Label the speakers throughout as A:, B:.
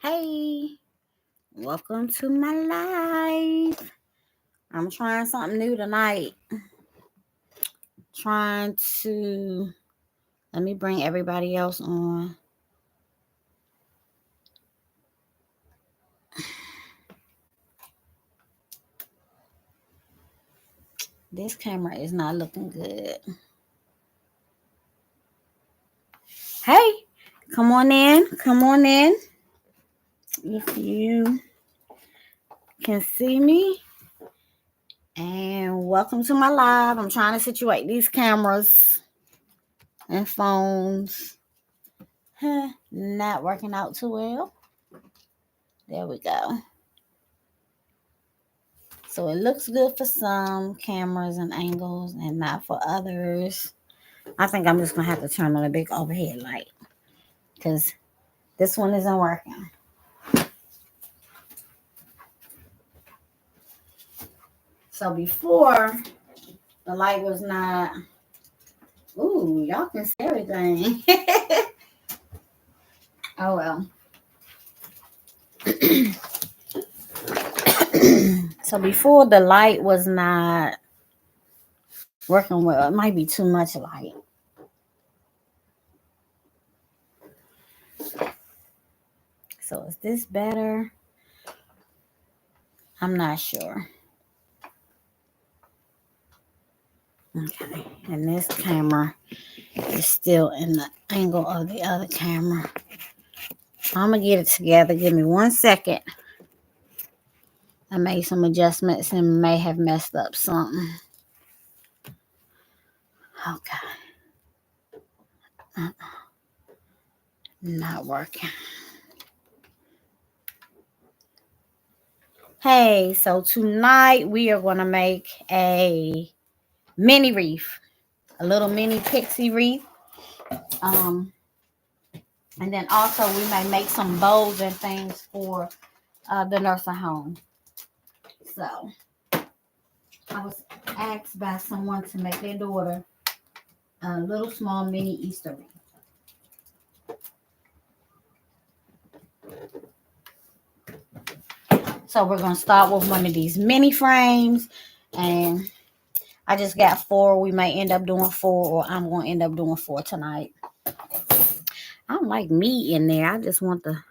A: Hey, welcome to my life. I'm trying something new tonight. Trying to let me bring everybody else on. This camera is not looking good. Hey, come on in. Come on in. If you can see me. And welcome to my live. I'm trying to situate these cameras and phones. Not working out too well. There we go. So it looks good for some cameras and angles and not for others. I think I'm just going to have to turn on a big overhead light because this one isn't working. So before, the light was not... Ooh, y'all can see everything. Oh, well. So before, the light was not working well. It might be too much light. So is this better? I'm not sure. Okay, and this camera is still in the angle of the other camera. I'm going to get it together. Give me 1 second. I made some adjustments and may have messed up something. Okay. Not working. Hey, so tonight we are going to make a mini wreath. A little mini pixie wreath. And then also we may make some bows and things for the nursing home. So I was asked by someone to make their daughter a little small mini Easter wreath. So we're going to start with one of these mini frames. And I just got 4. We may end up doing 4, or I'm going to end up doing 4 tonight. I don't like meat in there. I just want the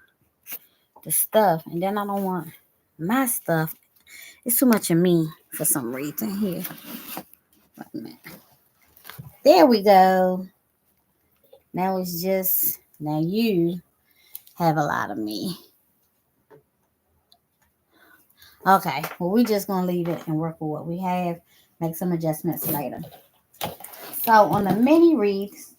A: stuff. And then I don't want my stuff. It's too much of me for some reason here. Wait a minute. There we go. Now it's just, now you have a lot of me. Okay, well, we're just going to leave it and work with what we have. Make some adjustments later. So on the mini wreaths,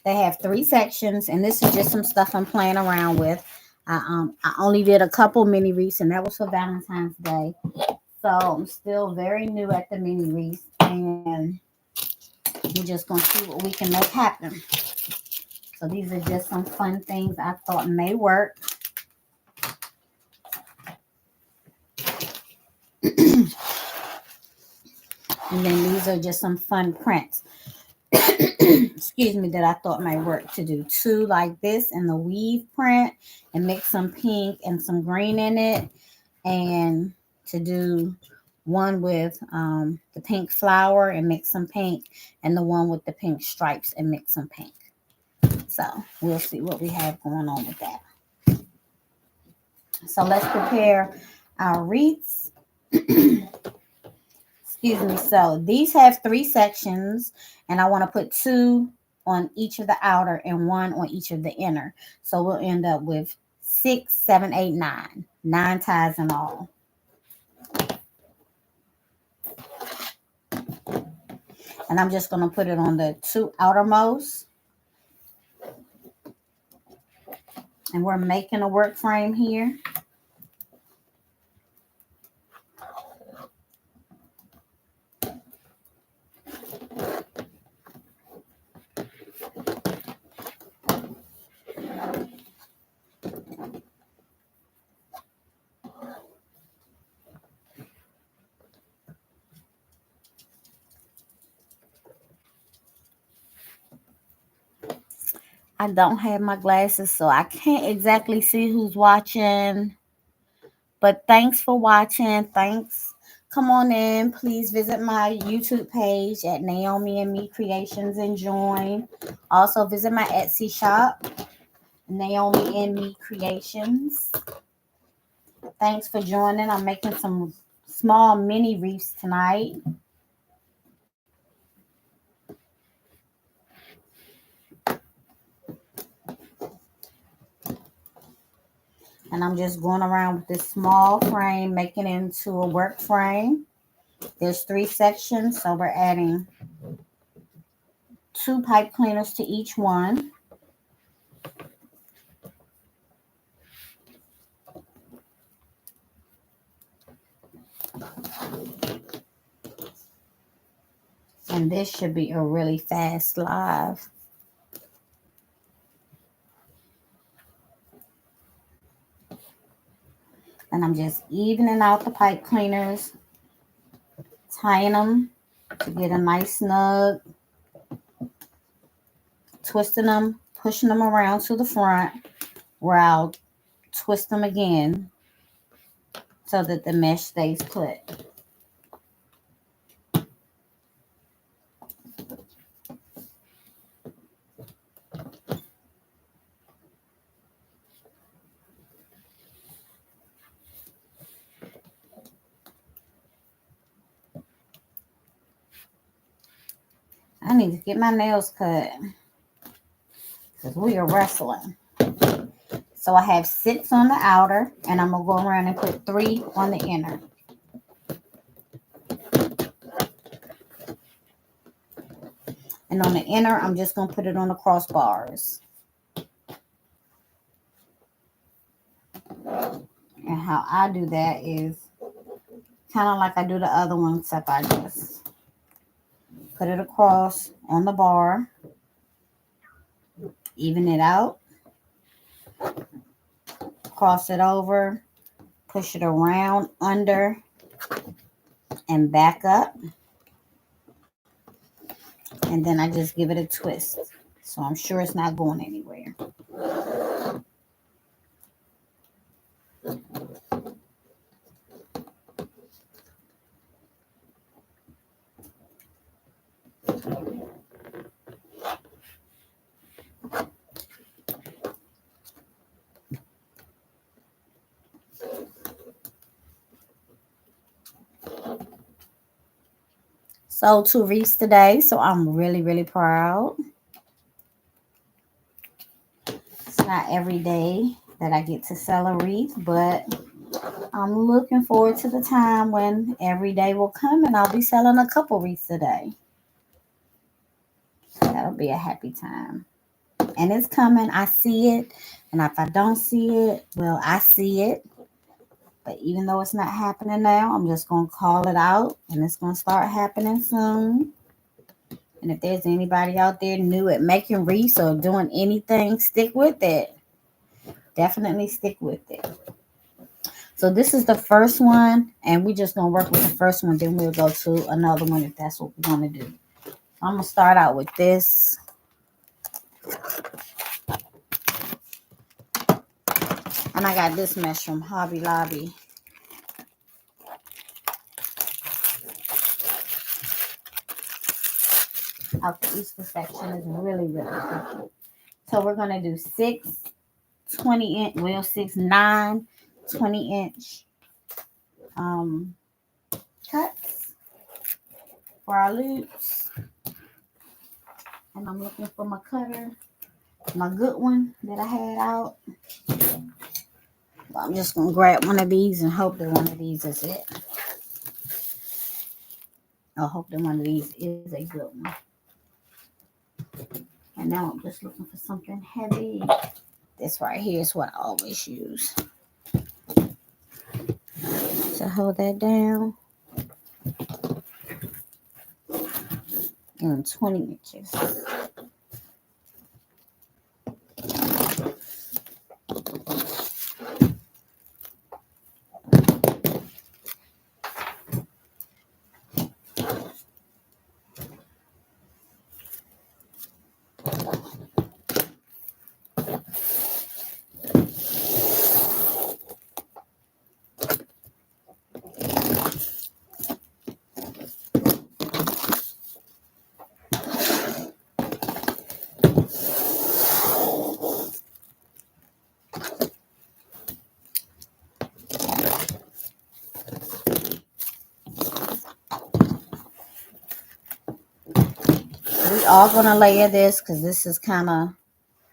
A: they have 3 sections, and this is just some stuff I'm playing around with. I only did a couple mini wreaths, and that was for Valentine's Day. So I'm still very new at the mini wreaths, and we're just going to see what we can make happen. So these are just some fun things I thought may work. And then these are just some fun prints. Excuse me, that I thought might work to do 2 like this in the weave print and mix some pink and some green in it, and to do one with the pink flower and mix some pink, and the one with the pink stripes and mix some pink. So we'll see what we have going on with that. So let's prepare our wreaths. Excuse me. So these have 3 sections, and I want to put 2 on each of the outer and 1 on each of the inner. So we'll end up with 6, 7, 8, 9. 9 ties in all. And I'm just going to put it on the 2 outermost. And we're making a work frame here. I don't have my glasses, so I can't exactly see who's watching. But thanks for watching. Thanks. Come on in. Please visit my YouTube page at Naomi and Me Creations and join. Also visit my Etsy shop, Naomi and Me Creations. Thanks for joining. I'm making some small mini wreaths tonight. And I'm just going around with this small frame, making it into a work frame. There's 3 sections, so we're adding 2 pipe cleaners to each one. And this should be a really fast live. And I'm just evening out the pipe cleaners, tying them to get a nice snug, twisting them, pushing them around to the front where I'll twist them again so that the mesh stays put. I need to get my nails cut because we are wrestling. So I have 6 on the outer, and I'm going to go around and put 3 on the inner. And on the inner, I'm just going to put it on the crossbars. And how I do that is kind of like I do the other one, except I just put it across on the bar, even it out, cross it over, push it around, under, and back up. And then I just give it a twist. So I'm sure it's not going anywhere. So 2 wreaths today, so I'm really, really proud. It's not every day that I get to sell a wreath, but I'm looking forward to the time when every day will come and I'll be selling a couple wreaths a day. That'll be a happy time. And it's coming. I see it. And if I don't see it, well, I see it. But even though it's not happening now, I'm just going to call it out. And it's going to start happening soon. And if there's anybody out there new at making wreaths or doing anything, stick with it. Definitely stick with it. So this is the first one. And we're just going to work with the first one. Then we'll go to another one if that's what we're going to do. I'm going to start out with this. And I got this mesh from Hobby Lobby. Out the Easter section is really, really pretty. So we're going to do 6 20-inch, well, 6, 9 20-inch cuts for our loops. And I'm looking for my cutter, my good one that I had out. I'm just going to grab one of these and hope that one of these is it. I hope that one of these is a good one. And now I'm just looking for something heavy. This right here is what I always use. So hold that down. And 20 inches. all going to layer this because this is kind of,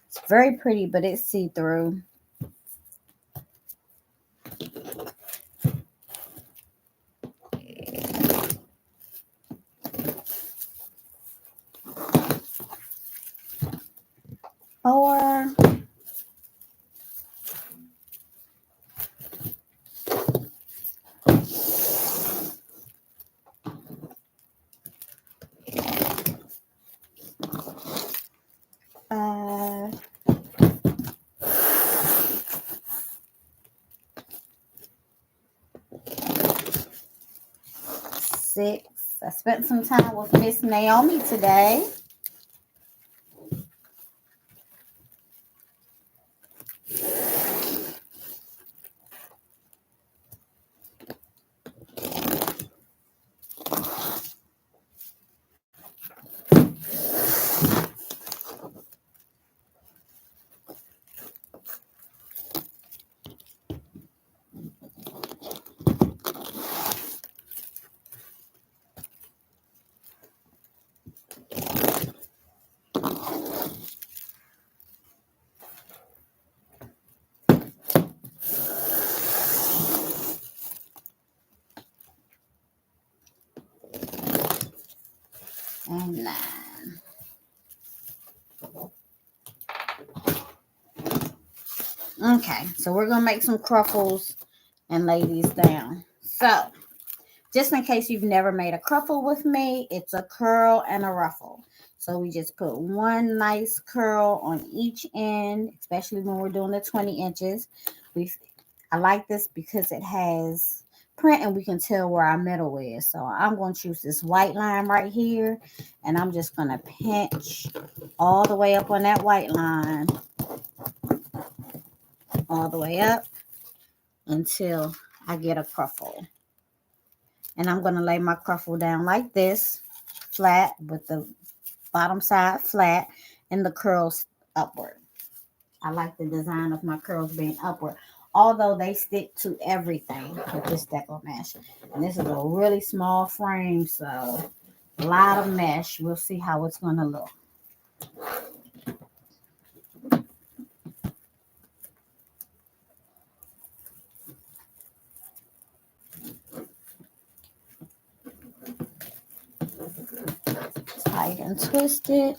A: it's very pretty, but it's see-through. Four. 5. 6. I spent some time with Miss Naomi today. And 9. Okay, so we're going to make some cruffles and lay these down. So, just in case you've never made a cruffle with me, it's a curl and a ruffle. So we just put one nice curl on each end, especially when we're doing the 20 inches. I like this because it has print and we can tell where our middle is. So I'm going to choose this white line right here, and I'm just going to pinch all the way up on that white line, all the way up until I get a cruffle. And I'm going to lay my cruffle down like this, flat, with the bottom side flat and the curls upward. I like the design of my curls being upward, although they stick to everything with this deco mesh. And this is a really small frame, so a lot of mesh. We'll see how it's going to look. Tight and twisted.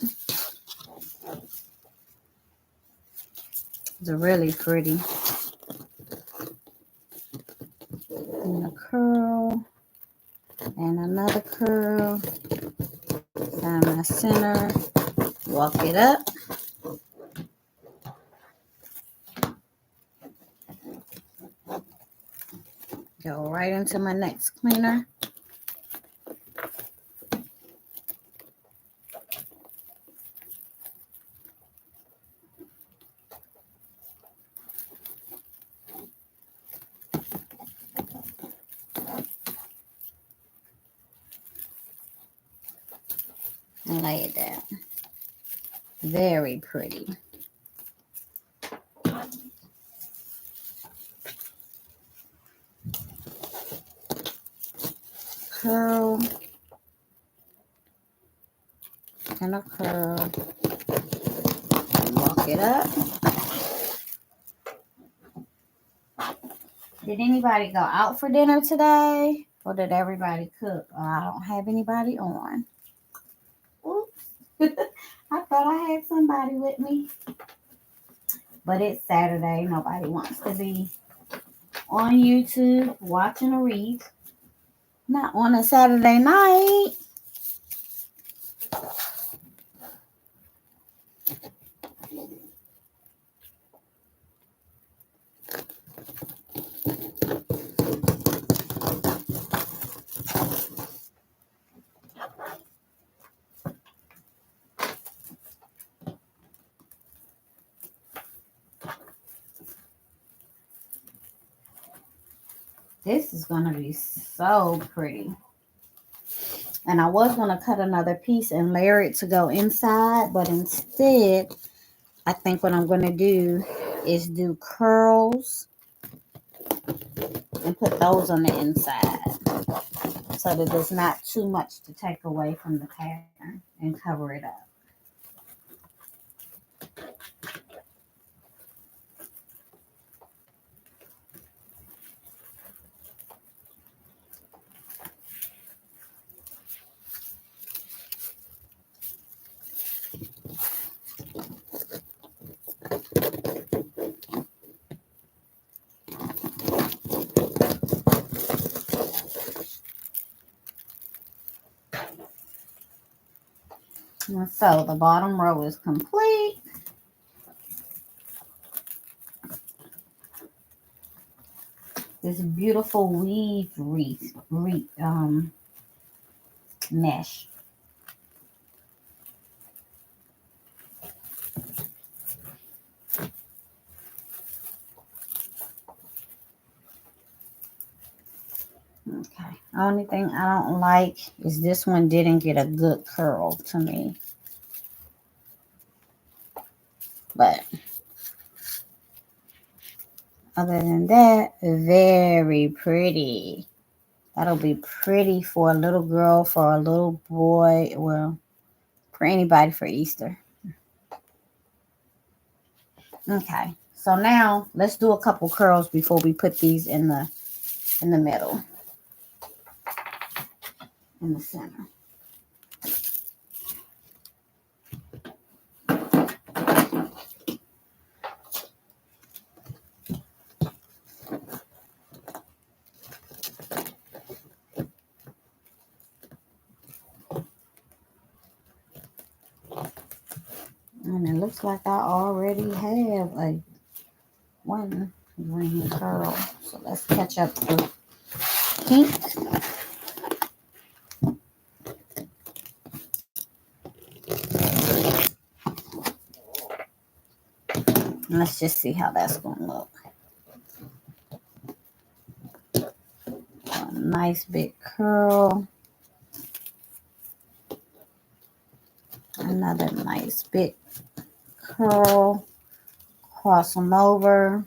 A: It's really pretty. And a curl. And another curl. Find my center. Walk it up. Go right into my next cleaner. And lay it down. Very pretty. Curl and a curl and walk it up. Did anybody go out for dinner today, or did everybody cook? I don't have anybody on. Oops. I thought I had somebody with me, but it's Saturday. Nobody wants to be on YouTube watching a Wreath. Not on a Saturday night. This is going to be so pretty. And I was going to cut another piece and layer it to go inside, but instead, I think what I'm going to do is do curls and put those on the inside. so that there's not too much to take away from the pattern and cover it up. And so the bottom row is complete. This beautiful weave wreath mesh. Okay. Only thing I don't like is this one didn't get a good curl to me. But other than that, very pretty. That'll be pretty for a little girl, for a little boy, well, for anybody for Easter. Okay. So now let's do a couple curls before we put these in the middle, in the center. And it looks like I already have one green curl. So let's catch up to pink. Let's just see how that's going to look. A nice big curl. Another nice big curl. Cross them over.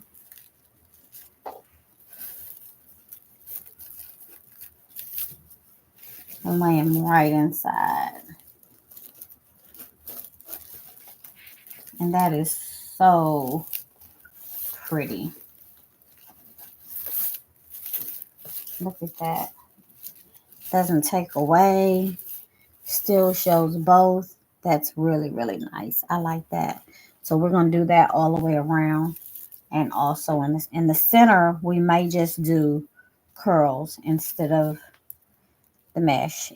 A: And lay them right inside. And that is so pretty. Look at that. Doesn't take away. Still shows both. That's really, really nice. I like that. So we're going to do that all the way around. And also in the center, we may just do curls instead of the mesh,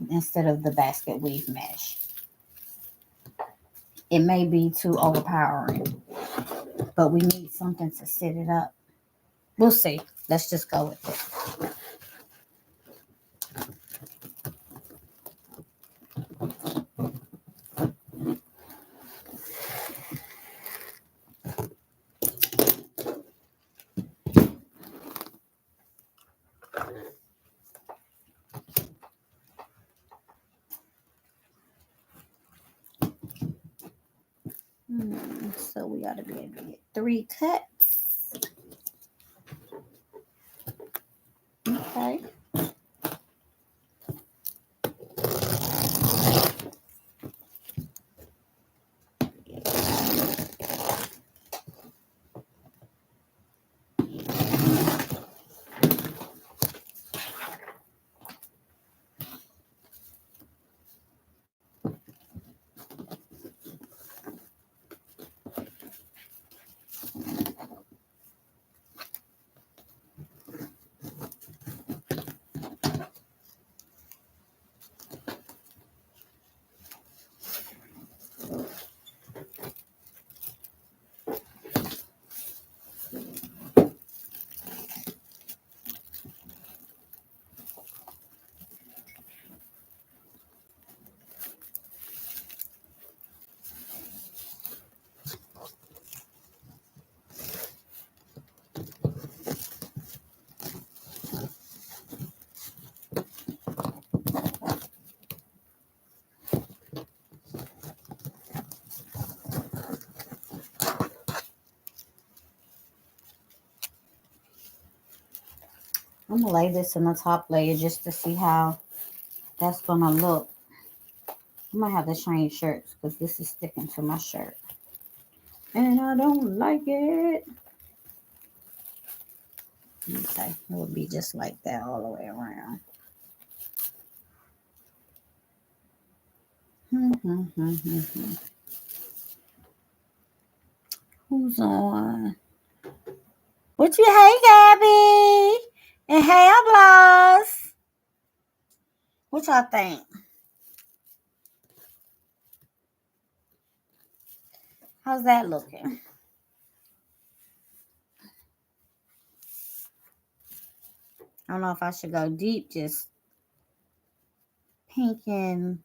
A: instead of the basket weave mesh. It may be too overpowering, but we need something to sit it up. We'll see. Let's just go with it. So we ought to be able to get 3 cuts. Okay. I'm gonna lay this in the top layer just to see how that's gonna look. I might have to change shirts because this is sticking to my shirt. And I don't like it. Okay, it will be just like that all the way around. Who's on? What you, hey, Gabby? And hey, Bloss. What y'all think? How's that looking? I don't know if I should go deep, just pink and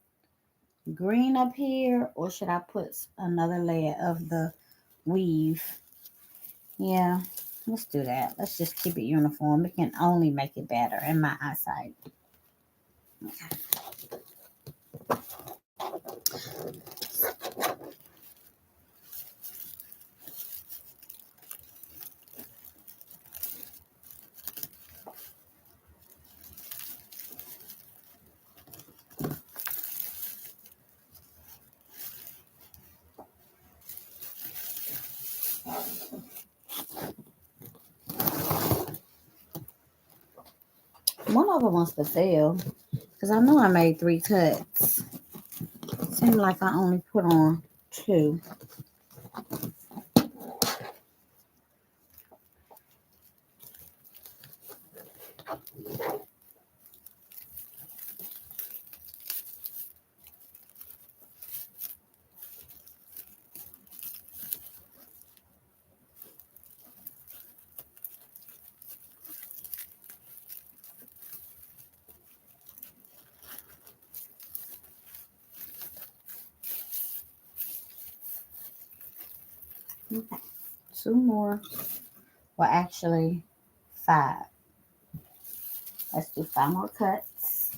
A: green up here, or should I put another layer of the weave? Yeah, let's do that. Let's just keep it uniform. It can only make it better in my eyesight. Okay. One of them wants to sell because I know I made 3 cuts. Seemed like I only put on 2. Okay, 2 more. Well, actually, 5. Let's do 5 more cuts.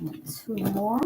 A: And 2 more.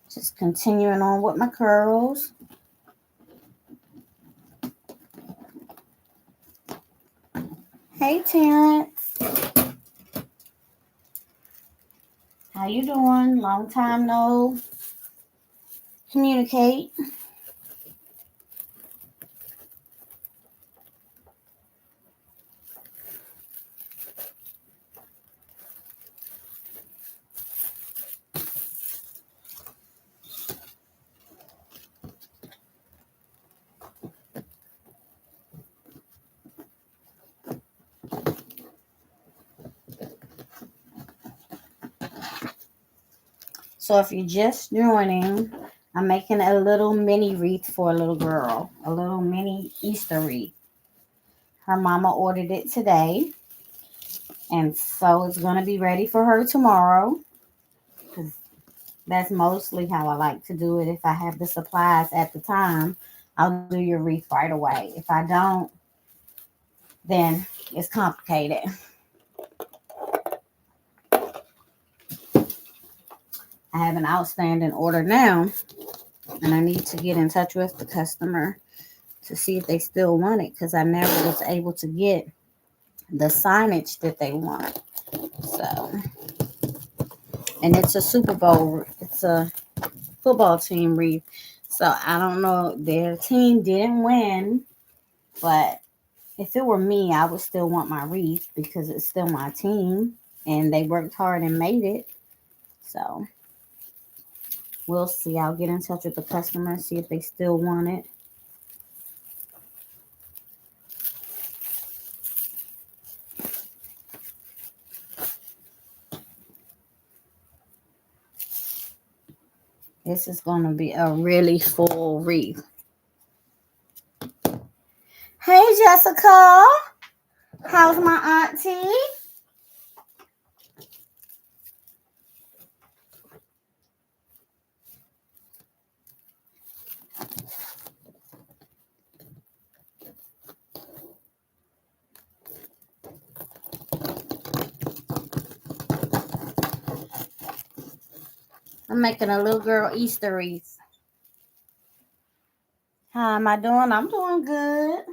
A: Just continuing on with my curls. Hey, Terrence. How you doing? Long time no communicate. So if you're just joining, I'm making a little mini wreath for a little girl, a little mini Easter wreath. Her mama ordered it today, and so it's going to be ready for her tomorrow. Because That's mostly how I like to do it. If I have the supplies at the time, I'll do your wreath right away. If I don't, then it's complicated. I have an outstanding order now, and I need to get in touch with the customer to see if they still want it because I never was able to get the signage that they want. So, and it's a Super Bowl, it's a football team wreath. So I don't know, their team didn't win, but if it were me, I would still want my wreath because it's still my team and they worked hard and made it. So we'll see. I'll get in touch with the customer and see if they still want it. This is going to be a really full wreath. Hey, Jessica. How's my auntie? I'm making a little girl Easter wreath. How am I doing? I'm doing good.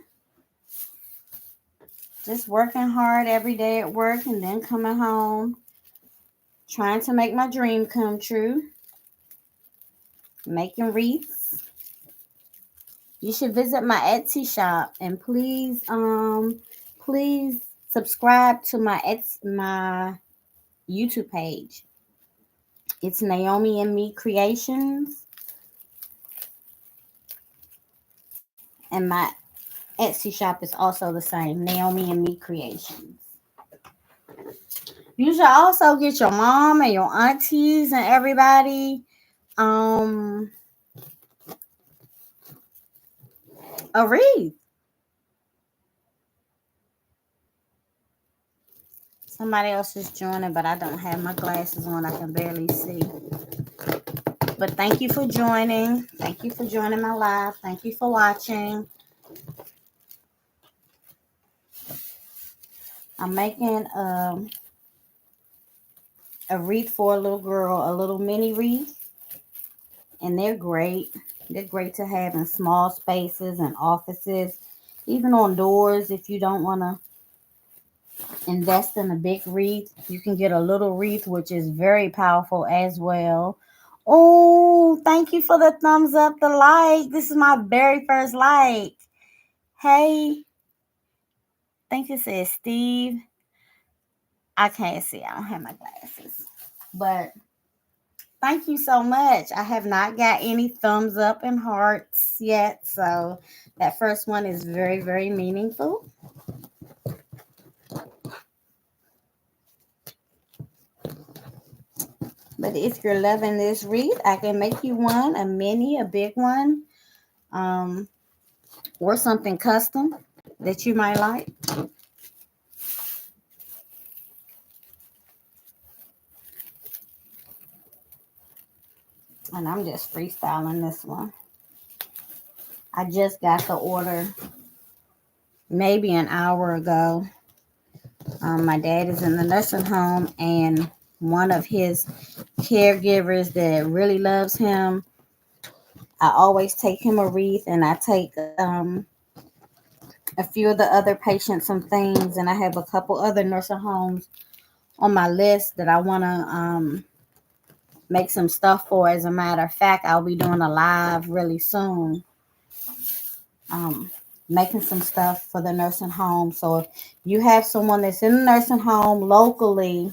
A: Just working hard every day at work and then coming home, trying to make my dream come true, making wreaths. You should visit my Etsy shop and please subscribe to my YouTube page. It's Naomi and Me Creations, and my Etsy shop is also the same, Naomi and Me Creations. You should also get your mom and your aunties and everybody um a wreath. Somebody else is joining, but I don't have my glasses on. I can barely see. But thank you for joining. Thank you for joining my live. Thank you for watching. I'm making a wreath for a little girl, a little mini wreath. And they're great. They're great to have in small spaces and offices, even on doors. If you don't want to invest in a big wreath, you can get a little wreath, which is very powerful as well. Oh, thank you for the thumbs up, the like. This is my very first like. Hey, I think it says Steve. I can't see. I don't have my glasses. But thank you so much. I have not got any thumbs up and hearts yet. So that first one is very, very meaningful. But if you're loving this wreath, I can make you one, a mini, a big one, um, or something custom that you might like. And I'm just freestyling this one. I just got the order maybe an hour ago. My dad is in the nursing home, and one of his caregivers that really loves him, I always take him a wreath, and I take a few of the other patients some things, and I have a couple other nursing homes on my list that I want to make some stuff for. As a matter of fact, I'll be doing a live really soon, um, making some stuff for the nursing home. So if you have someone that's in the nursing home locally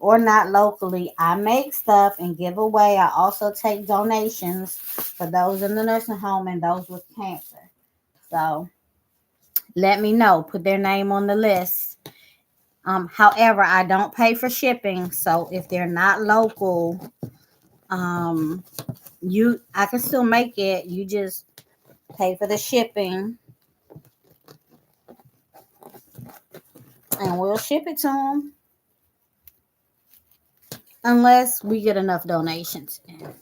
A: or not locally, I make stuff and give away. I also take donations for those in the nursing home and those with cancer. So let me know. Put their name on the list. However, I don't pay for shipping. So if they're not local, um, I can still make it. You just pay for the shipping and we'll ship it to them. unless we get enough donations in.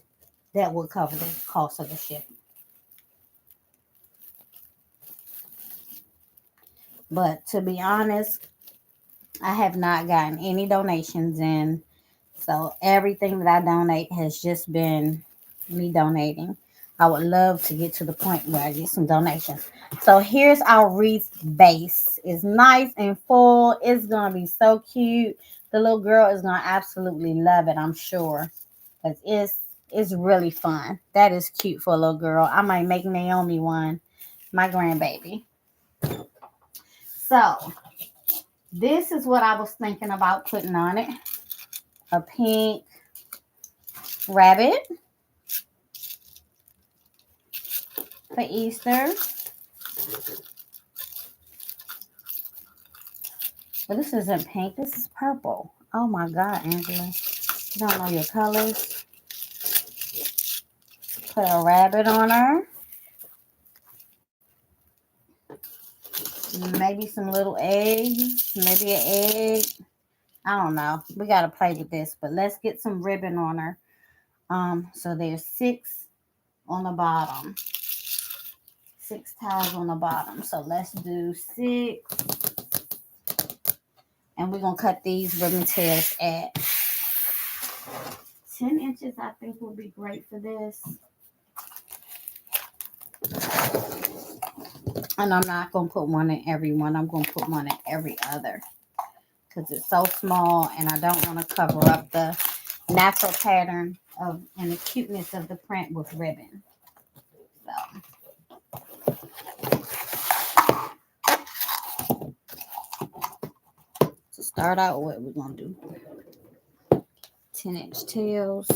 A: That will cover the cost of the shipping. But to be honest, I have not gotten any donations in. So everything that I donate has just been me donating. I would love to get to the point where I get some donations. So here's our wreath base. It's nice and full. It's going to be so cute. The little girl is going to absolutely love it, I'm sure. Because it's really fun. That is cute for a little girl. I might make Naomi one, my grandbaby. So this is what I was thinking about putting on it. A pink rabbit for Easter. But this isn't pink. This is purple. Oh my God, Angela. You don't know your colors. Put a rabbit on her. Maybe some little eggs. Maybe an egg. I don't know. We got to play with this. But let's get some ribbon on her. So there's 6 on the bottom. 6 tiles on the bottom. So let's do 6. And we're going to cut these ribbon tails at 10 inches. I think would be great for this. And I'm not going to put one in every one. I'm going to put one in every other. Because it's so small. And I don't want to cover up the natural pattern of and the cuteness of the print with ribbon. So start out with what we're going to do. 10-inch tails.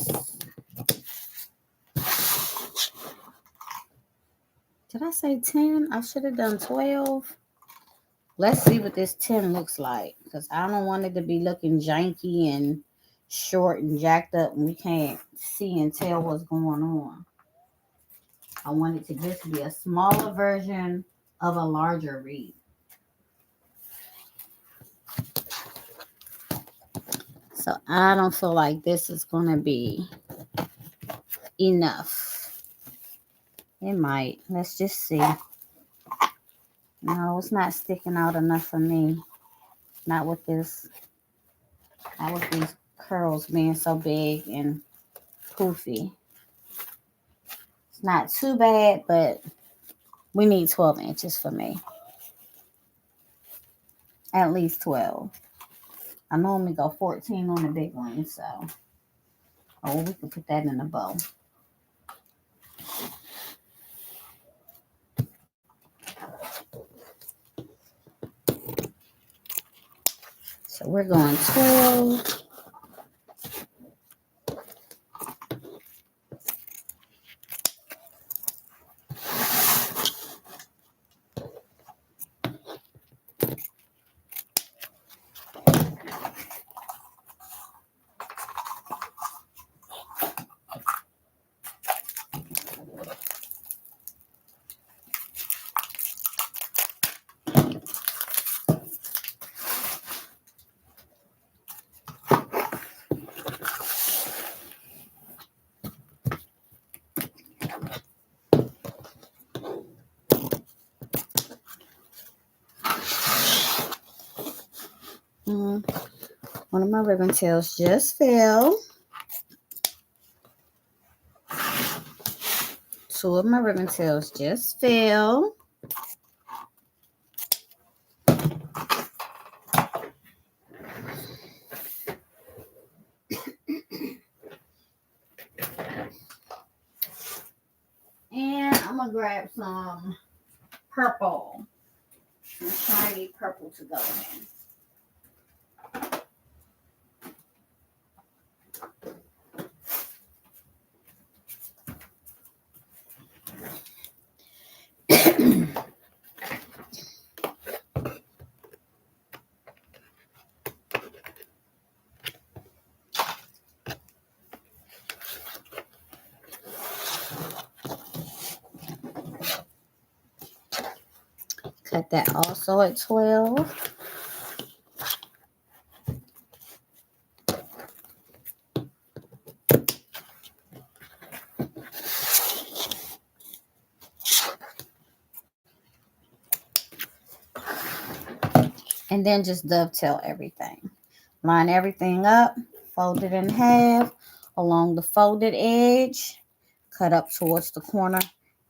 A: Did I say 10? I should have done 12. Let's see what this 10 looks like. Because I don't want it to be looking janky and short and jacked up and we can't see and tell what's going on. I want it to just be a smaller version of a larger wreath. So I don't feel like this is going to be enough. It might. Let's just see. No, it's not sticking out enough for me. Not with this. Not with these curls being so big and poofy. It's not too bad, but we need 12 inches for me. At least 12. I normally go 14 on the big one, so. Oh, we can put that in a bow. So we're going 12. One of my ribbon tails just fell. 2 of my ribbon tails just fell. And I'm going to grab some purple. Some shiny purple to go in. Cut that also at 12. And then just dovetail everything. Line everything up, fold it in half along the folded edge, cut up towards the corner,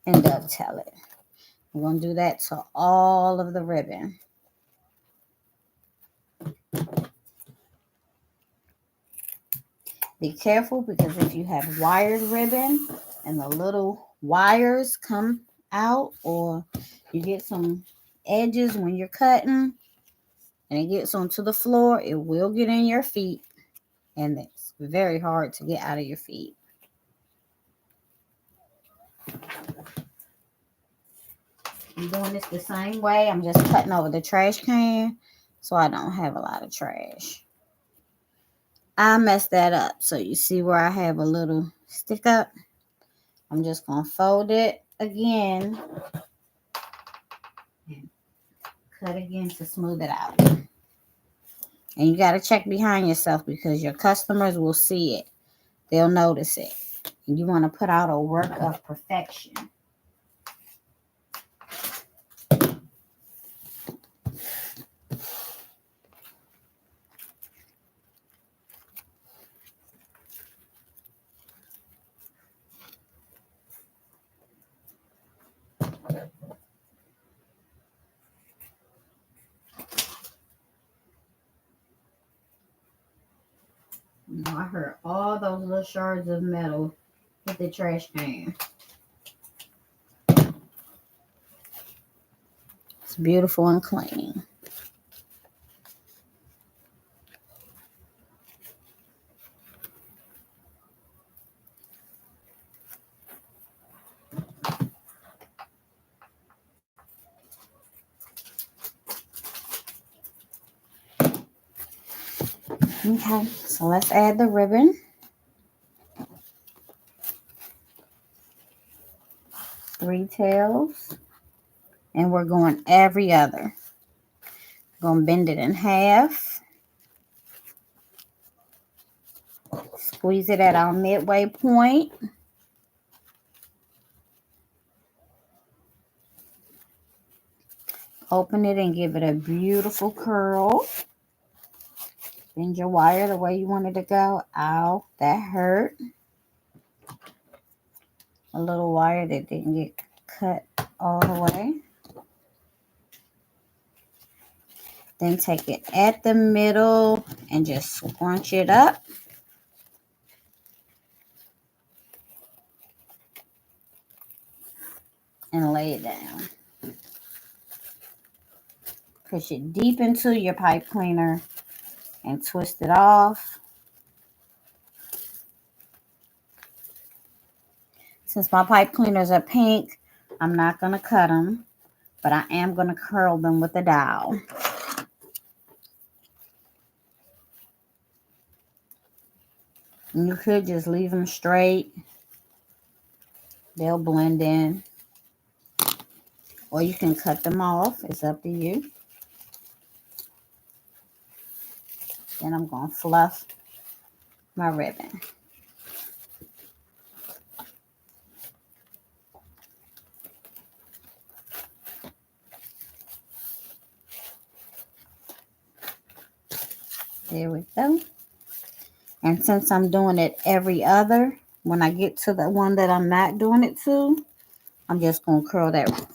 A: and dovetail it. We're going to do that to all of the ribbon. Be careful, because if you have wired ribbon and the little wires come out, or you get some edges when you're cutting and it gets onto the floor, it will get in your feet, and it's very hard to get out of your feet. I'm doing this the same way. I'm just cutting over the trash can so I don't have a lot of trash. I messed that up. So you see where I have a little stick up? I'm just going to fold it again and cut again to smooth it out. And you got to check behind yourself, because your customers will see it. They'll notice it. And you want to put out a work of perfection. I heard all those little shards of metal hit the trash can. It's beautiful and clean. Okay, so let's add the ribbon. 3 tails. And we're going every other. Going to bend it in half. Squeeze it at our midway point. Open it and give it a beautiful curl. Bend your wire the way you want it to go. Ow, that hurt. A little wire that didn't get cut all the way. Then take it at the middle and just scrunch it up. And lay it down. Push it deep into your pipe cleaner and twist it off. Since my pipe cleaners are pink, I'm not going to cut them, but I am going to curl them with a dowel. And you could just leave them straight. They'll blend in. Or you can cut them off. It's up to you. Then I'm going to fluff my ribbon. There we go. And since I'm doing it every other, when I get to the one that I'm not doing it to, I'm just going to curl that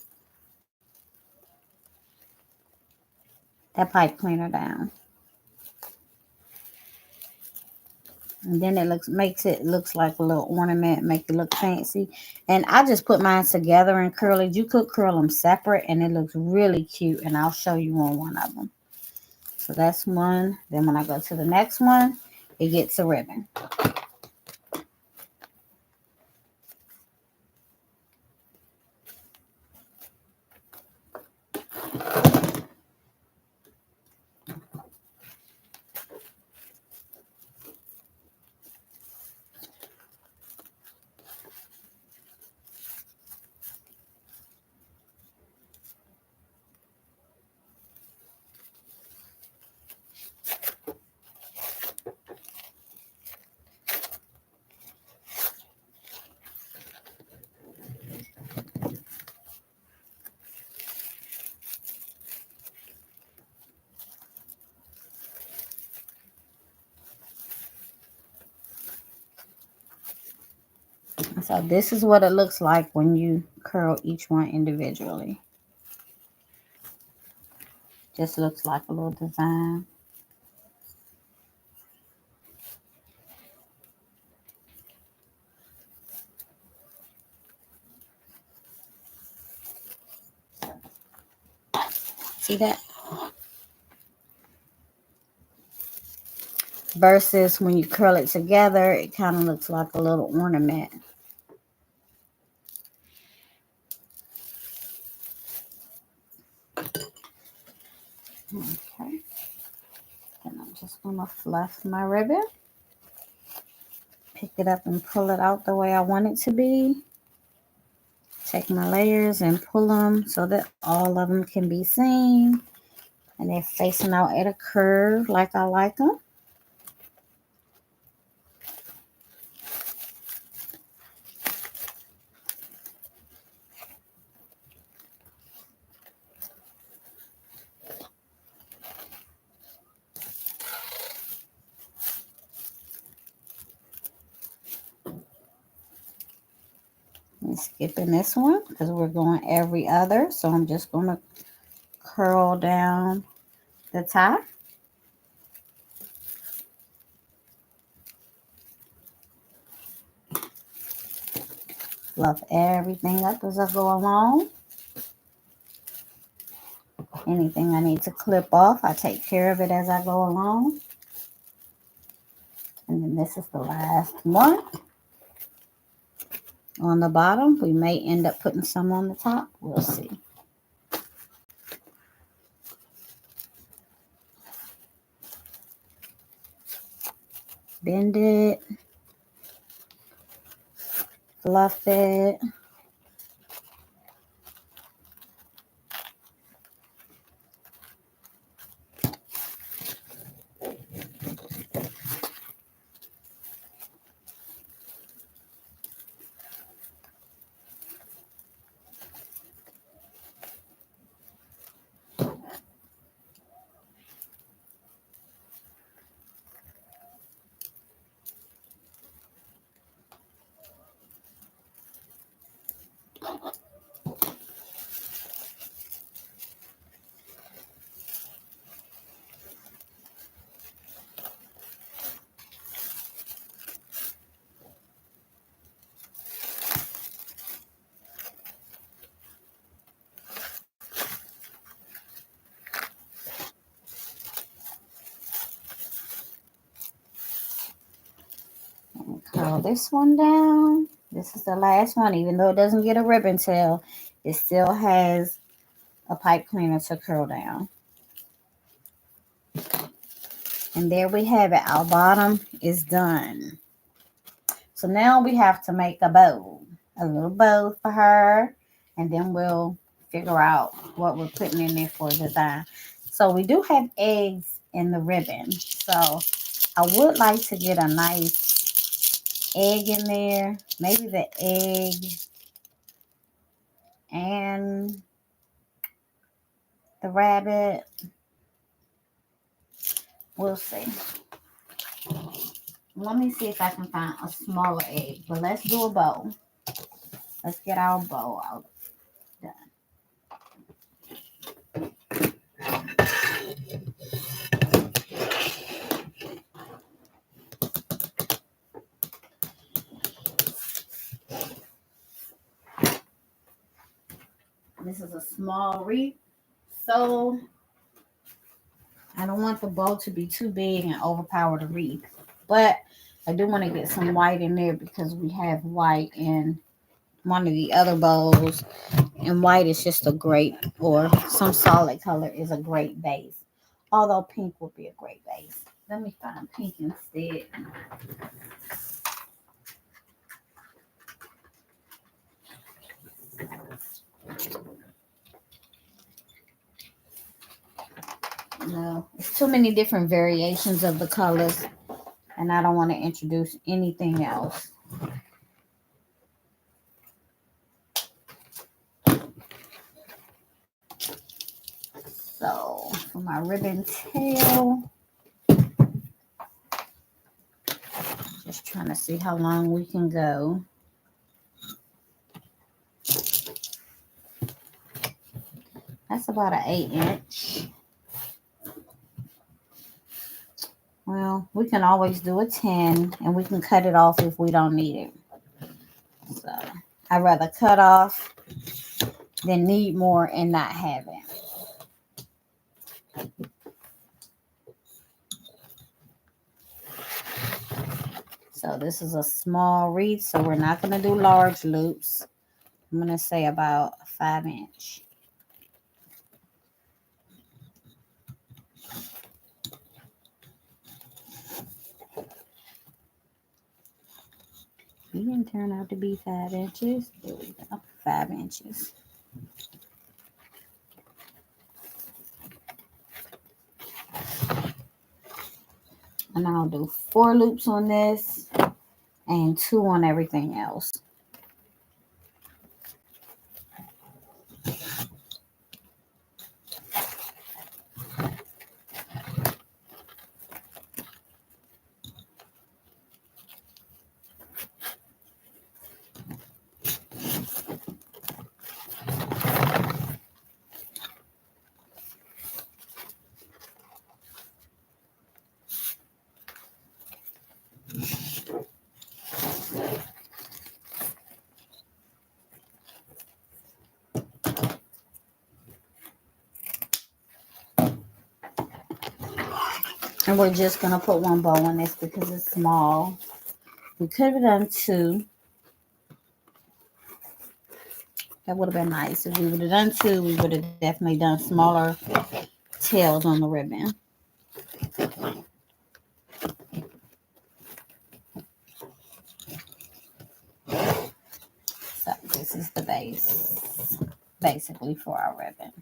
A: pipe cleaner down. And then it makes it looks like a little ornament, make it look fancy. And I just put mine together and curl it. You could curl them separate and it looks really cute. And I'll show you on one of them. So that's one. Then when I go to the next one, it gets a ribbon. So this is what it looks like when you curl each one individually. Just looks like a little design. See that? Versus when you curl it together, it kind of looks like a little ornament. Okay. And I'm just going to fluff my ribbon. Pick it up and pull it out the way I want it to be. Take my layers and pull them so that all of them can be seen. And they're facing out at a curve like I like them. I'm skipping this one because we're going every other. So I'm just going to curl down the top. Fluff everything up as I go along. Anything I need to clip off, I take care of it as I go along. And then this is the last one. On the bottom, we may end up putting some on the top. We'll see. Bend it. Fluff it. Curl this one down. This is the last one. Even though it doesn't get a ribbon tail, it still has a pipe cleaner to curl down. And there we have it. Our bottom is done. So now we have to make a bow. A little bow for her. And then we'll figure out what we're putting in there for design. So we do have eggs in the ribbon. So I would like to get a nice egg in there. Maybe the egg and the rabbit. We'll see. Let me see if I can find a smaller egg. But let's do a bow. Let's get our bow out. Done. This is a small wreath. So I don't want the bow to be too big and overpower the wreath. But I do want to get some white in there because we have white in one of the other bows. And white is just a great, or some solid color is a great base. Although pink would be a great base. Let me find pink instead. No, it's too many different variations of the colors. And I don't want to introduce anything else. So for my ribbon tail, just trying to see how long we can go. about an 8 inch. Well, we can always do a 10 and we can cut it off if we don't need it. So I'd rather cut off than need more and not have it. So this is a small wreath, so we're not going to do large loops. I'm going to say about a 5 inch. It didn't turn out to be 5 inches. There we go, 5 inches. And I'll do 4 loops on this and 2 on everything else. And we're just going to put 1 bow on this because it's small. We could have done 2. That would have been nice. If we would have done 2, we would have definitely done smaller tails on the ribbon. So this is the base, basically, for our ribbon.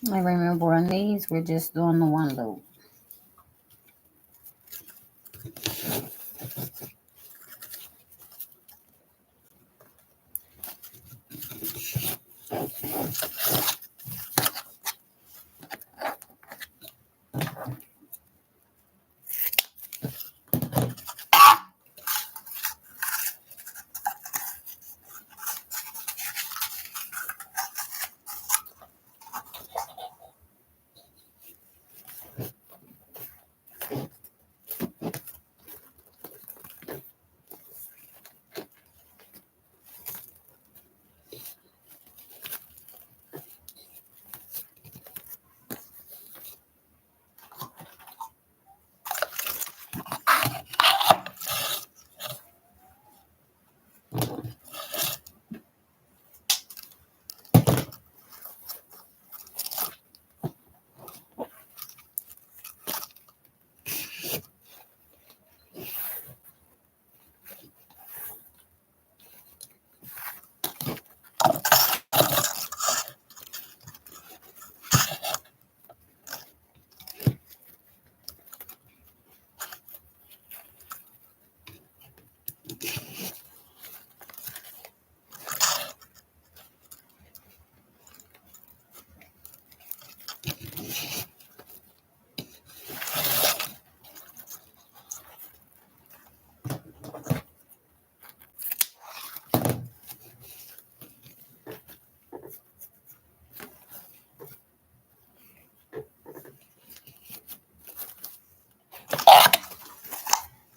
A: And remember on these, we're just doing the 1 loop.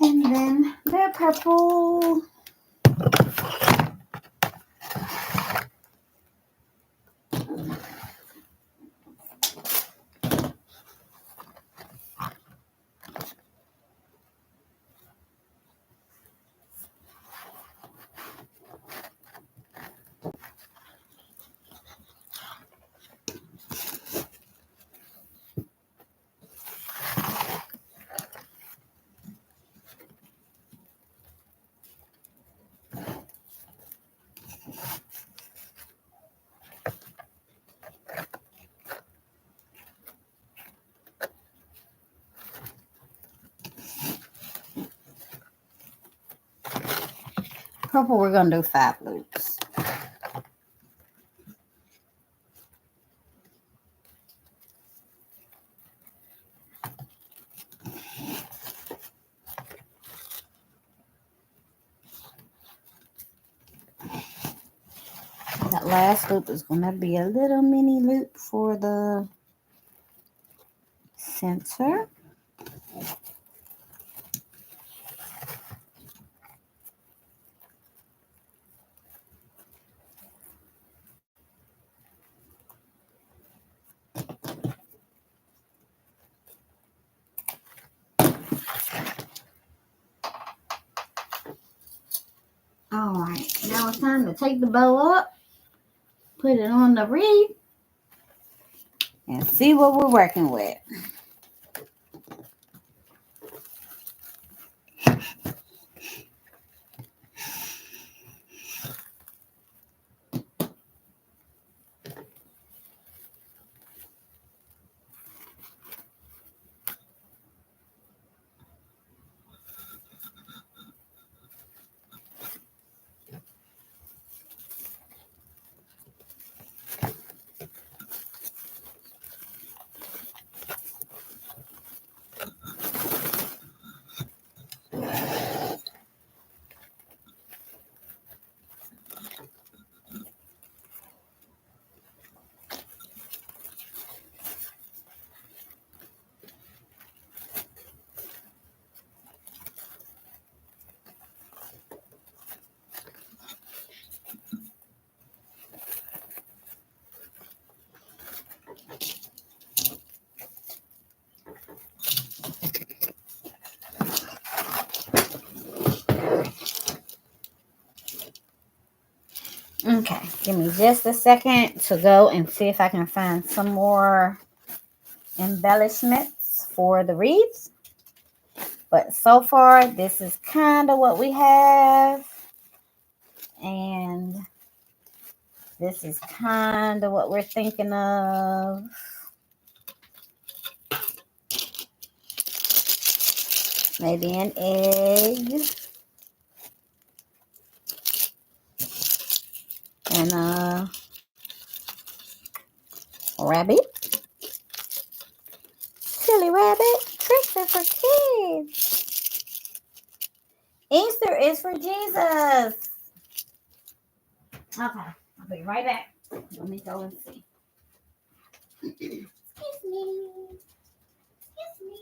A: And then the purple. Purple, we're going to do 5 loops. That last loop is going to be a little mini loop for the center. All right, now it's time to take the bow up, put it on the wreath, and see what we're working with. Okay, give me just a second to go and see if I can find some more embellishments for the wreaths. But so far, this is kind of what we have. And this is kind of what we're thinking of. Maybe an egg. And a rabbit. Silly rabbit. Tricks are for kids. Easter is for Jesus. Okay, I'll be right back. Let me go and see. Excuse me. Excuse me.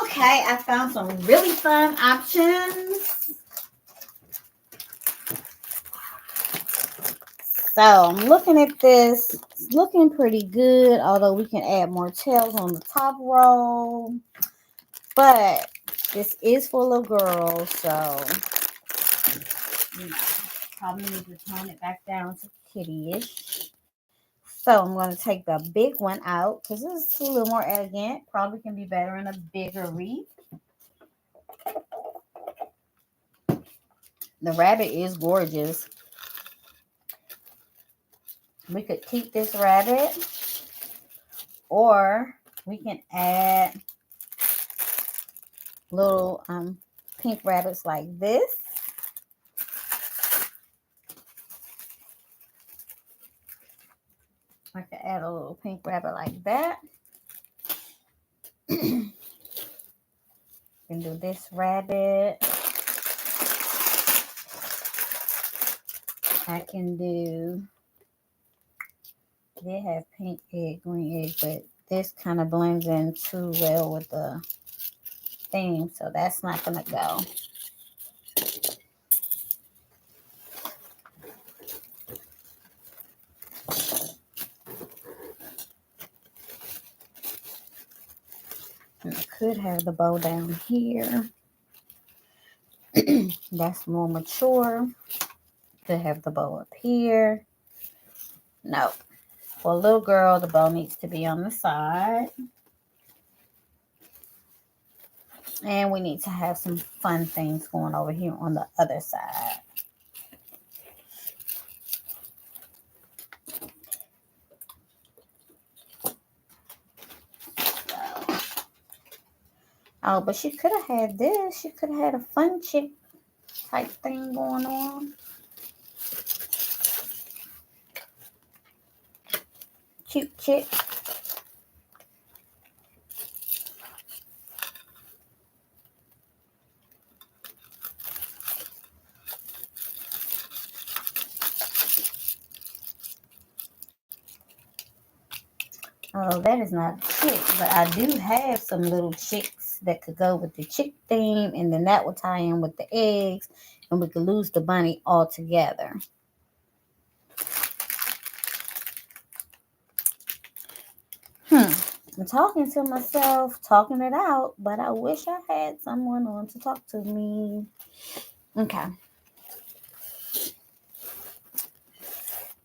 A: Okay, I found some really fun options. So I'm looking at this. It's looking pretty good, although we can add more tails on the top row. But this is for little girls, so you know, probably need to tone it back down to kitty-ish. So I'm going to take the big one out because this is a little more elegant. Probably can be better in a bigger wreath. The rabbit is gorgeous. We could keep this rabbit, or we can add little pink rabbits like this. I could add a little pink rabbit like that. Can do this rabbit. I can do, they have pink egg, green egg, but this kind of blends in too well with the theme, so that's not gonna go. And I could have the bow down here. That's more mature. Could have the bow up here. No. For a little girl, the bow needs to be on the side. And we need to have some fun things going over here on the other side. Oh, but she could have had this. She could have had a fun chick type thing going on. Cute chick. Oh, that is not a chick, but I do have some little chicks that could go with the chick theme, and then that will tie in with the eggs, and we could lose the bunny altogether. I'm talking to myself, talking it out, but I wish I had someone on to talk to me. Okay.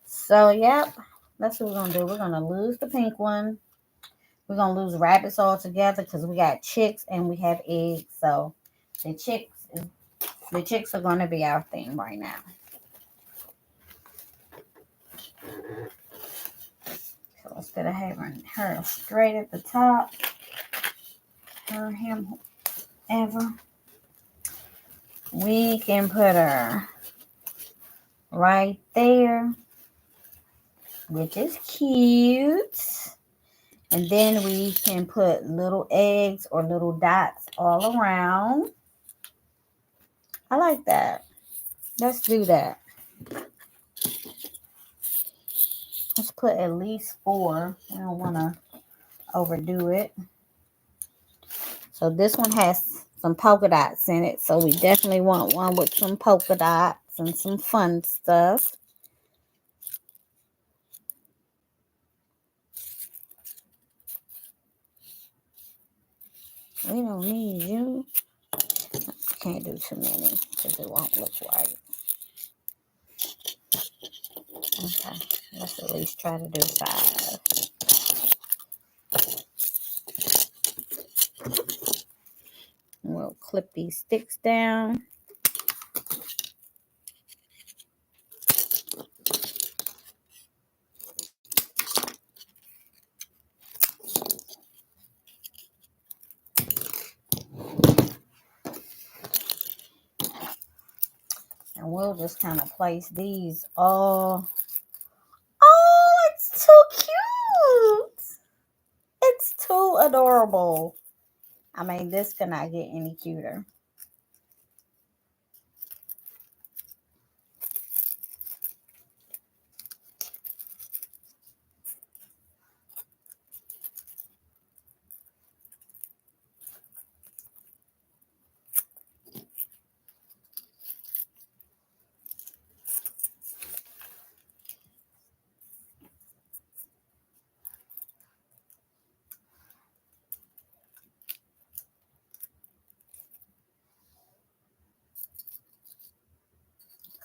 A: So, yep, that's what we're going to do. We're going to lose the pink one. We're going to lose rabbits altogether because we got chicks and we have eggs. So, the chicks are going to be our thing right now. So, instead of having her straight at the top, or him, ever, we can put her right there, which is cute. And then we can put little eggs or little dots all around. I like that. Let's do that. Let's put at least 4. I don't want to overdo it. So this one has some polka dots in it. So we definitely want one with some polka dots and some fun stuff. We don't need you. Can't do too many because it won't look right. Okay, let's at least try to do 5. We'll clip these sticks down. And we'll just kind of place these all. Oh, it's too cute. It's too adorable. I mean, this cannot get any cuter.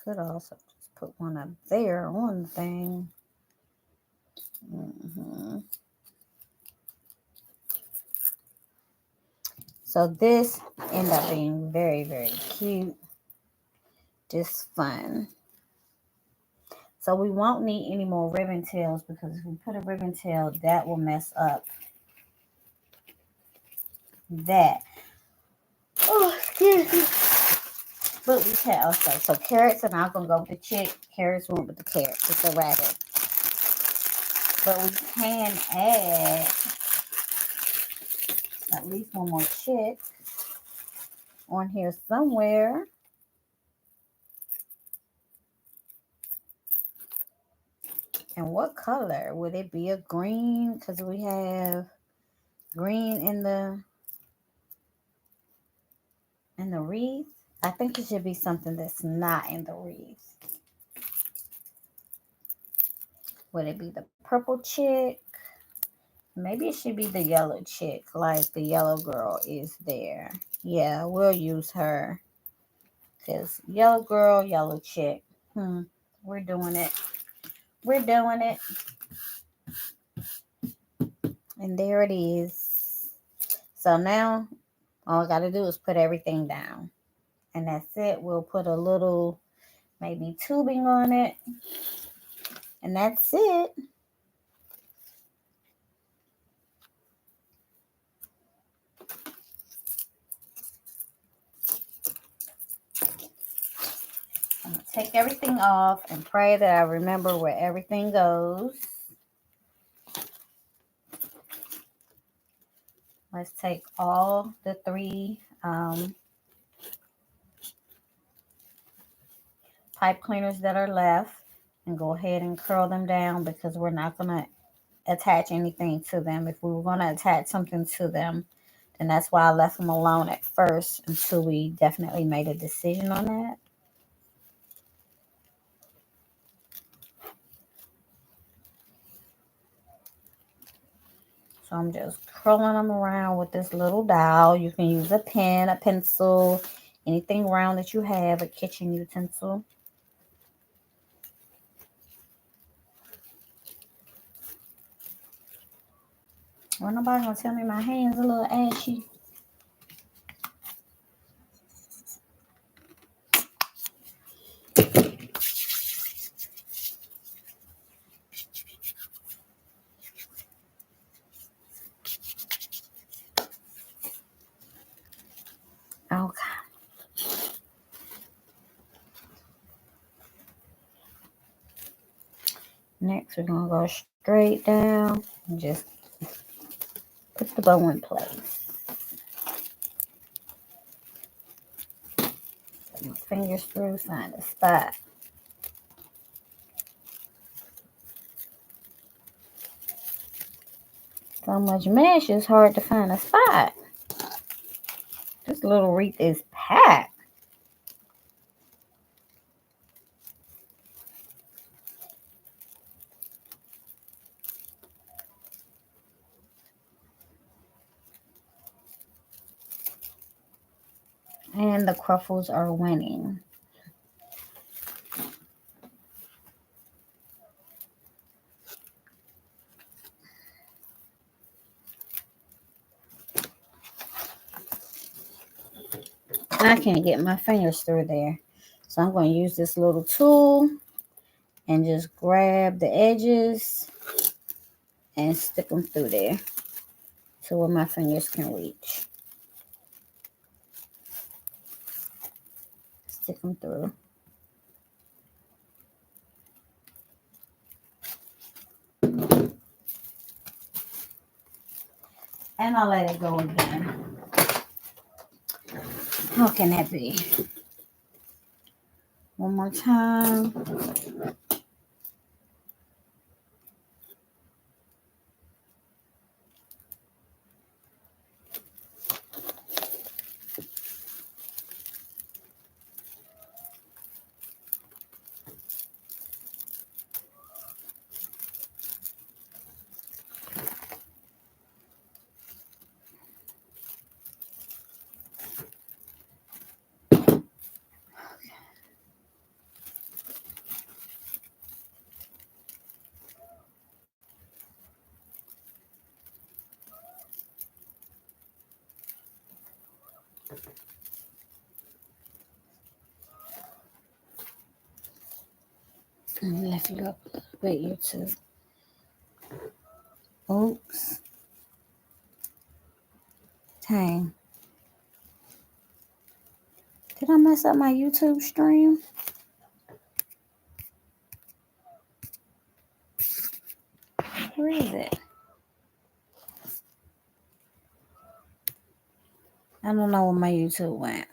A: Could also just put one up there on the thing. So this ended up being very, very cute. Just fun. So we won't need any more ribbon tails because if we put a ribbon tail, that will mess up that. Oh, excuse me. But we can also. So carrots are not going to go with the chick. Carrots went with the carrots. It's a rabbit. But we can add at least one more chick on here somewhere. And what color? Would it be a green? Because we have green in the wreath. I think it should be something that's not in the wreath. Would it be the purple chick? Maybe it should be the yellow chick, like the yellow girl is there. Yeah, we'll use her. Because yellow girl, yellow chick. We're doing it. We're doing it. And there it is. So now, all I got to do is put everything down. And that's it. We'll put a little, maybe tubing on it. And that's it. I'm going to take everything off and pray that I remember where everything goes. Let's take all the 3 pipe cleaners that are left and go ahead and curl them down because we're not going to attach anything to them. If we were going to attach something to them, then that's why I left them alone at first until we definitely made a decision on that. So I'm just curling them around with this little dowel. You can use a pen, a pencil, anything round that you have, a kitchen utensil. Well, nobody gonna tell me my hands a little ashy. Okay. Next, we're going to go straight down and just put the bow in place. Put my fingers through, find a spot. So much mesh, it's hard to find a spot. This little wreath is packed. And the Cruffles are winning. I can't get my fingers through there. So I'm going to use this little tool and just grab the edges and stick them through there to where my fingers can reach. Stick them through. And I'll let it go again. How can that be? One more time. Let me lift you up a little bit, you too. Oops. Dang. Did I mess up my YouTube stream? Where is it? I don't know where my YouTube went.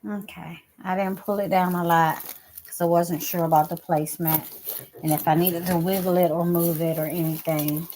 A: Okay. I didn't pull it down a lot because I wasn't sure about the placement and if I needed to wiggle it or move it or anything.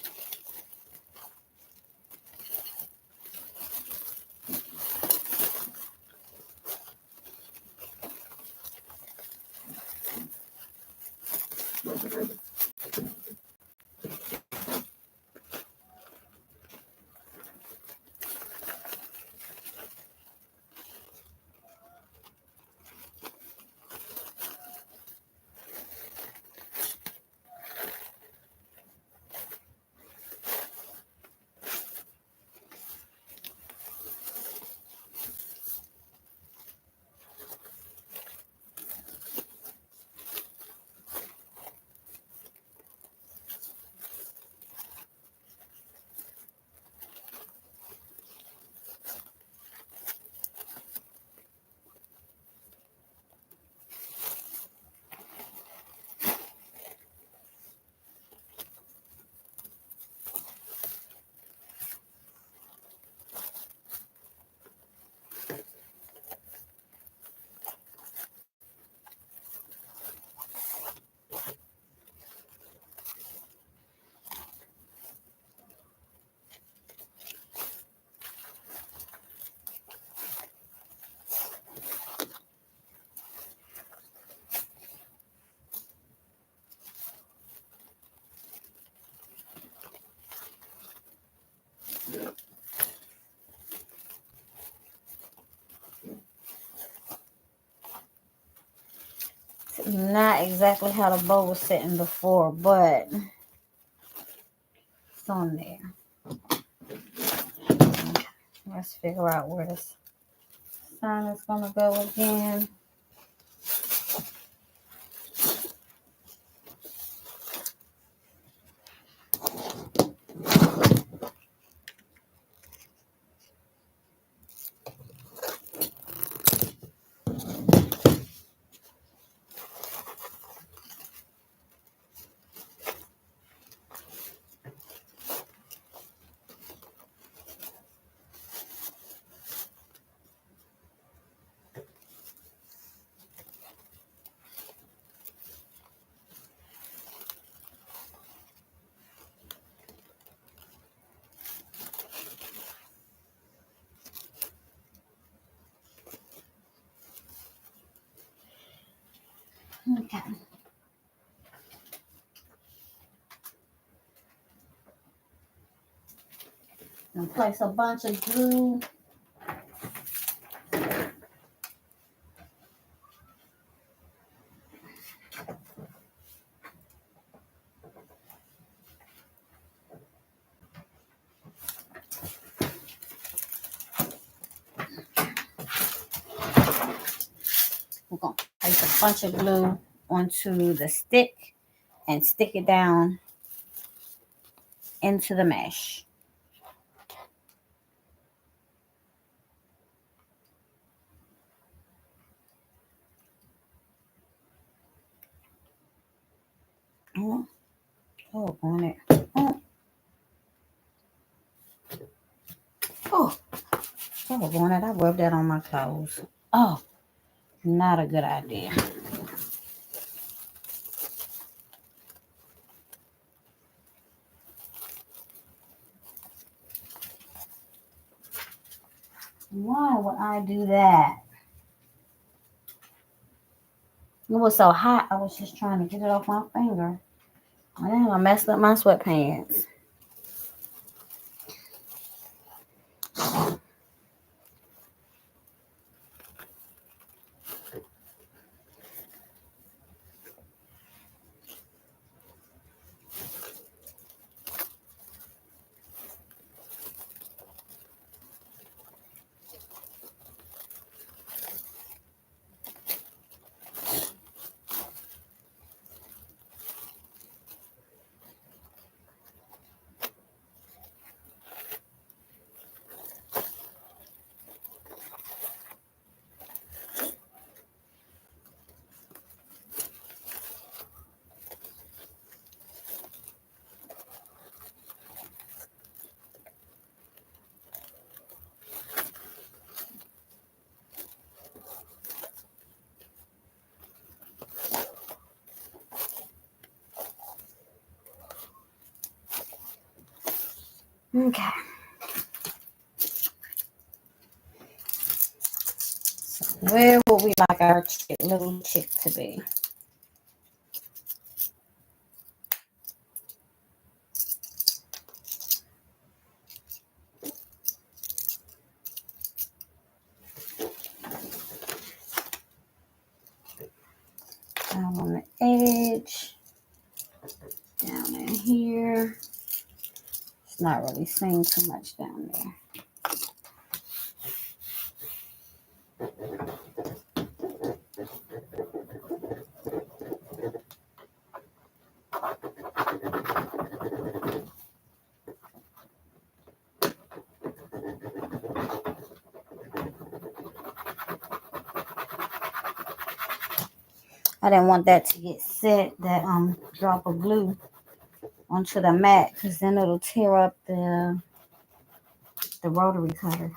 A: Not exactly how the bow was sitting before, but it's on there. Okay. Let's figure out where this sign is going to go again. Okay. And place a bunch of glue. We're going to place a bunch of glue onto the stick and stick it down into the mesh. Oh, on it. Oh, on it. I rubbed that on my clothes. Oh, not a good idea. Why would I do that? It was so hot, I was just trying to get it off my finger. And then I messed up my sweatpants. Okay. So where would we like our little chick to be? Down on the edge. Down in here. It's not really seeing too much down there. I didn't want that to get set, that drop of glue onto the mat, because then it'll tear up the rotary cutter.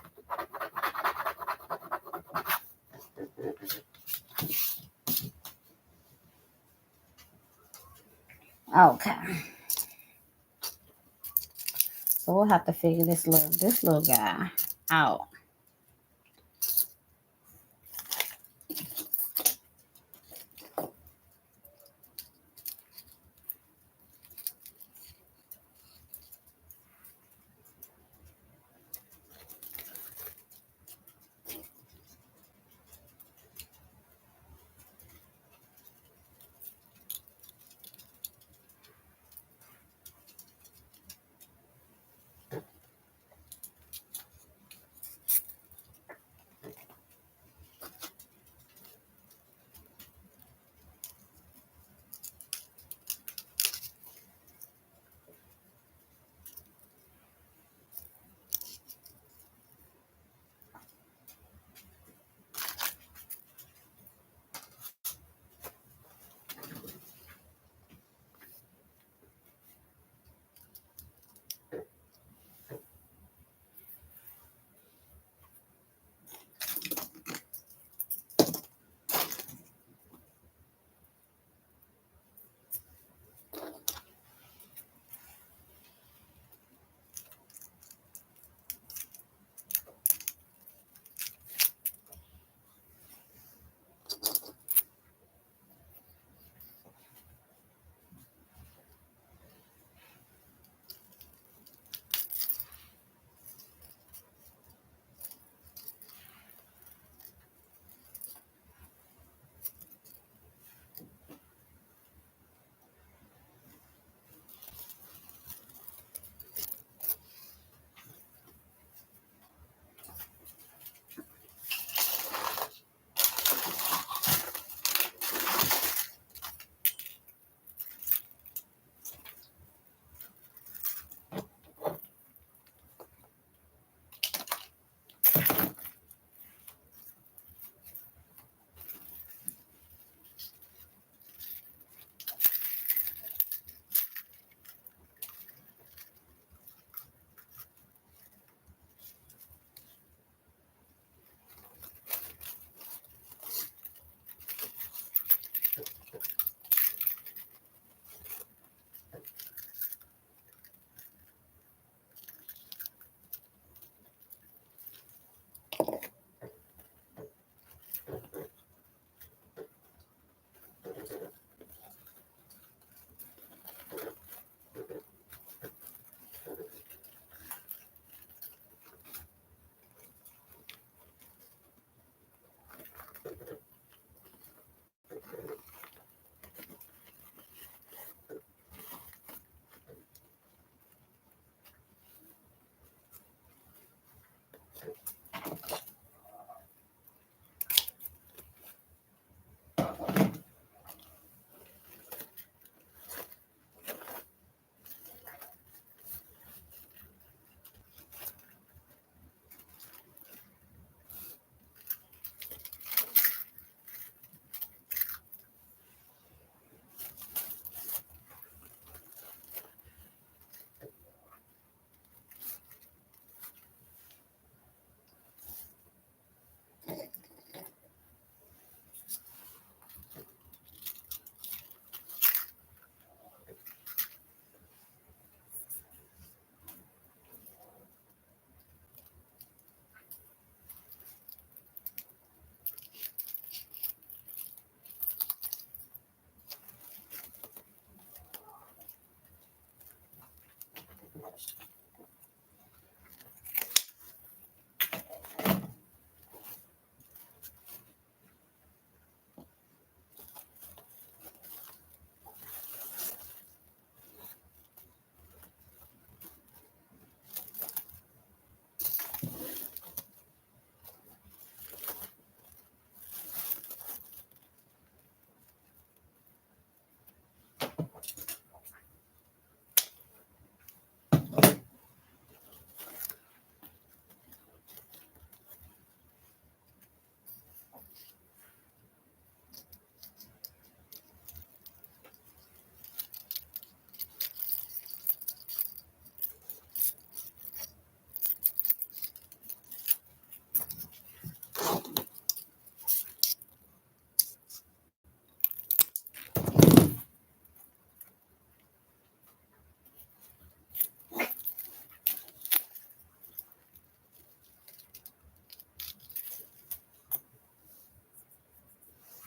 A: Okay. So we'll have to figure this little guy out.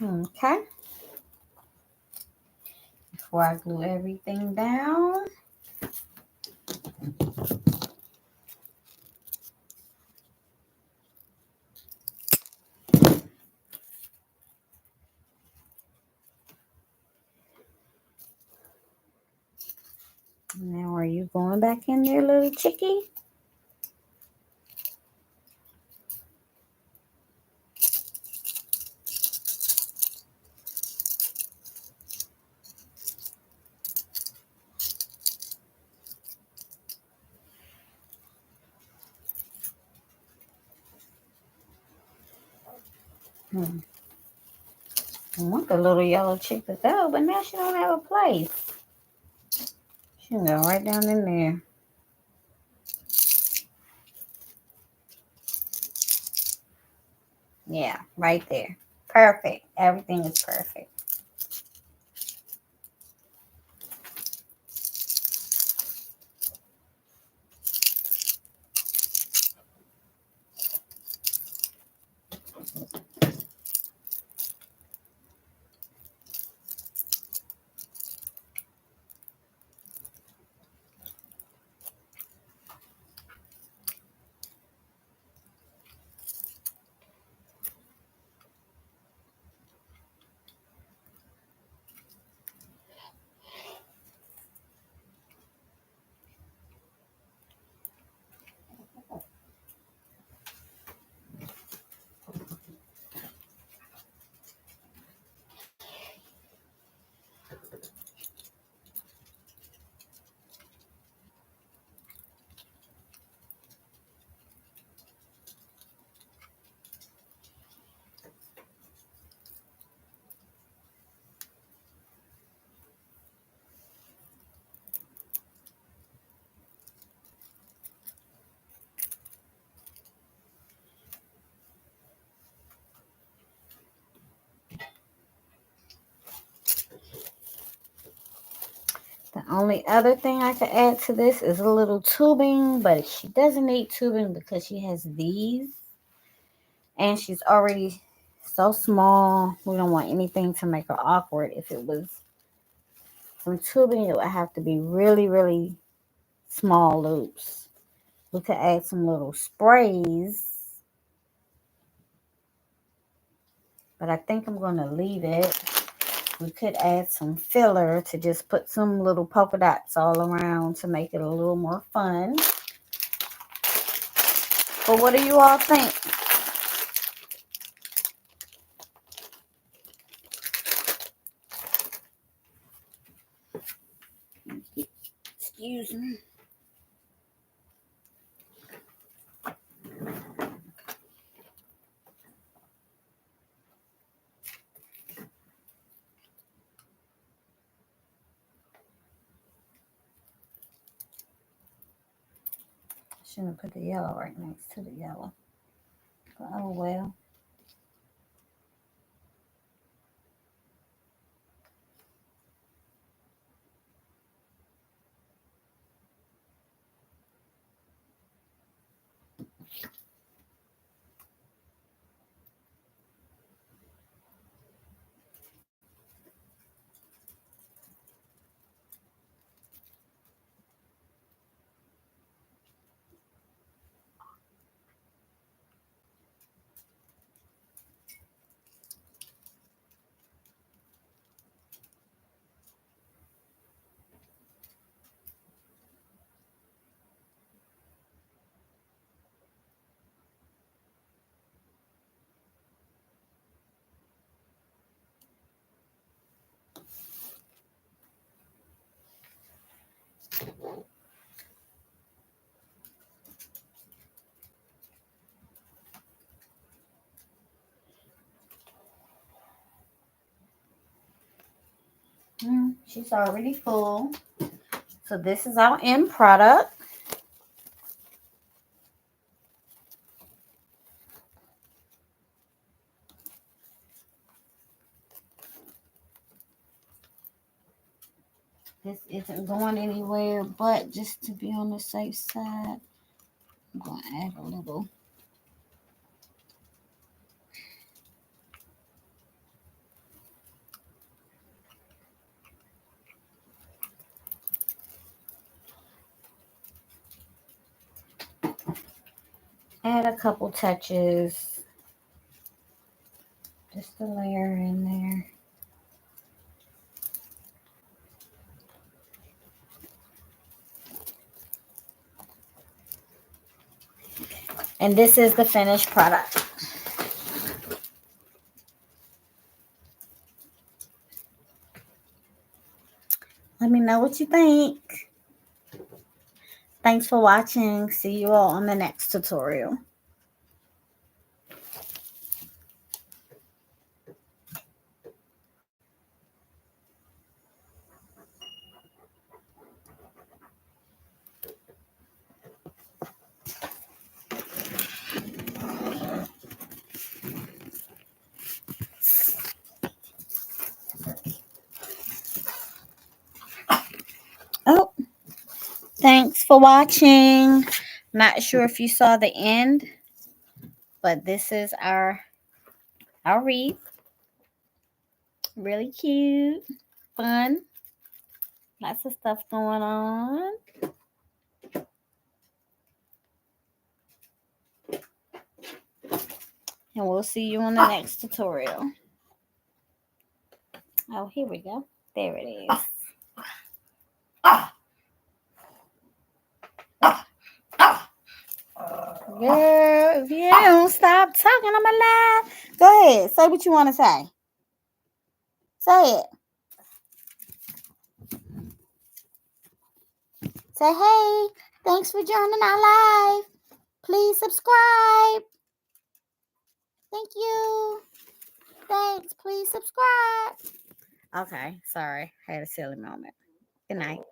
A: Okay. Before I glue everything down. Now, are you going back in there, little chickie? I want the little yellow chick to go, but now she don't have a place. She can go right down in there. Yeah, right there. Perfect. Everything is perfect. The only other thing I could add to this is a little tubing, but she doesn't need tubing because she has these. And she's already so small. We don't want anything to make her awkward. If it was some tubing, it would have to be really, really small loops. We could add some little sprays, but I think I'm going to leave it. We could add some filler to just put some little polka dots all around to make it a little more fun. But what do you all think? Excuse me. Shouldn't have put the yellow right next to the yellow. But oh well. She's already full. So this is our end product. This isn't going anywhere, but just to be on the safe side, I'm going to add a little. Add a couple touches. Just a layer in there. And this is the finished product. Let me know what you think. Thanks for watching. See you all on the next tutorial. Oh, thanks for watching. Not sure if you saw the end, but this is our wreath. Really cute, fun, lots of stuff going on. And we'll see you on the next tutorial. Oh, here we go. There it is. Girl, if you don't stop talking, I'm alive. Go ahead. Say what you want to say. Say it. Say, hey, thanks for joining our live. Please subscribe. Thank you. Thanks. Please subscribe. Okay. Sorry. I had a silly moment. Good night.